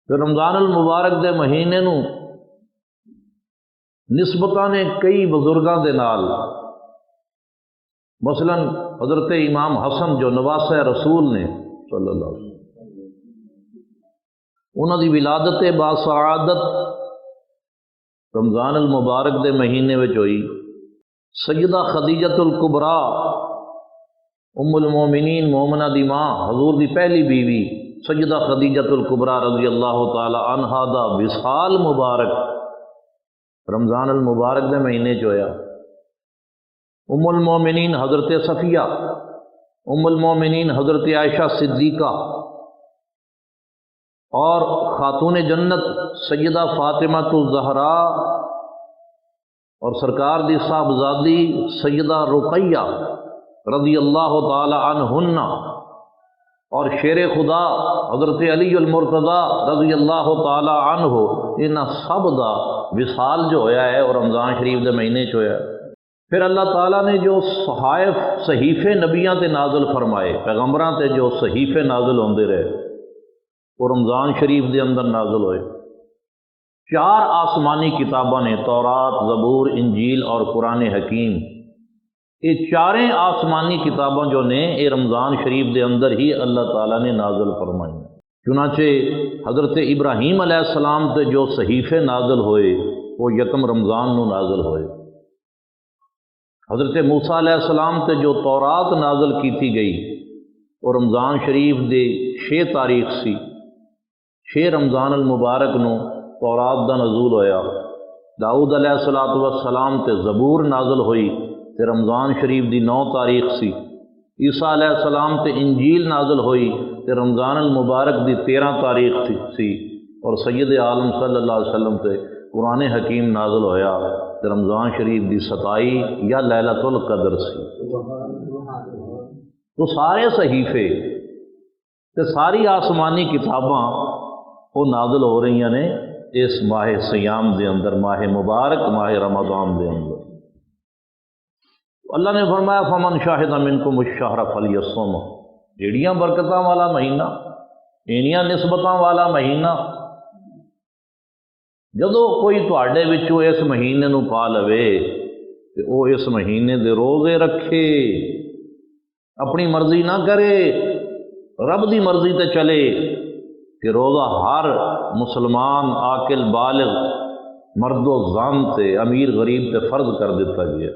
کہ رمضان المبارک دے مہینے نو نسبتاں نے کئی بزرگاں دے نال، مثلا حضرت امام حسن جو نواسہ رسول نے صلی اللہ علیہ وسلم، انہاں دی ولادت باسعادت رمضان المبارک دے مہینے وچ ہوئی۔ سیدہ خدیجۃ الکبریٰ ام المومنین مومنہ دی ماں، حضور دی پہلی بیوی سیدہ خدیجۃ الکبریٰ رضی اللہ تعالی عنہا دا وصال مبارک رمضان المبارک دے مہینے چ ہویا۔ ام المومنین حضرت صفیہ، ام المومنین حضرت عائشہ صدیقہ اور خاتون جنت سیدہ فاطمہ الزہراء اور سرکار دی صاحبزادی سیدہ رقیہ رضی اللہ تعالی عنہن اور شیر خدا حضرت علی المرتضیٰ رضی اللہ تعالی عنہ، انہاں سب دا وصال جو ہویا ہے اور رمضان شریف دے مہینے چ ہویا ہے۔ پھر اللہ تعالیٰ نے جو صحائف صحیفے نبیاں تے نازل فرمائے، پیغمبراں تے جو صحیفے نازل ہوندے رہے وہ رمضان شریف دے اندر نازل ہوئے۔ 4 آسمانی کتاباں نے، تورات، زبور، انجیل اور قرآن حکیم، یہ 4 آسمانی کتاباں جو نے یہ رمضان شریف دے اندر ہی اللہ تعالیٰ نے نازل فرمائی۔ چنانچہ حضرت ابراہیم علیہ السلام تے جو صحیفے نازل ہوئے وہ یکم رمضان نو نازل ہوئے۔ حضرت موسیٰ علیہ السلام تے جو تورات نازل کیتی گئی وہ رمضان شریف دے 6 تاریخ سی، 6 رمضان المبارک نو تورات دا نزول ہویا۔ داؤد علیہ السلام تے زبور نازل ہوئی تے رمضان شریف دی 9 تاریخ سی۔ عیسیٰ علیہ السلام تے انجیل نازل ہوئی تے رمضان المبارک دی 13 تاریخ سی، اور سید عالم صلی اللہ علیہ وسلم تے قرآن حکیم نازل ہویا تے رمضان شریف دی 27 یا لیلۃ القدر سی۔ تو سارے صحیفے تے ساری آسمانی کتاباں وہ نازل ہو رہی نے اس ماہ سیام دے اندر، ماہ مبارک ماہ رمضان دے اندر۔ اللہ نے فرمایا فمن شاہد منکم الشہر فلیصم، جڑیاں برکتاں والا مہینہ، اینیاں نسبتاں والا مہینہ، جدو کوئی تواڈے وچوں اس مہینے نو پا لوے تے او اس مہینے دے روزے رکھے، اپنی مرضی نہ کرے، رب دی مرضی تے چلے کہ روزہ ہر مسلمان عاقل بالغ مرد و زن تے امیر غریب تے فرض کر دیتا گیا۔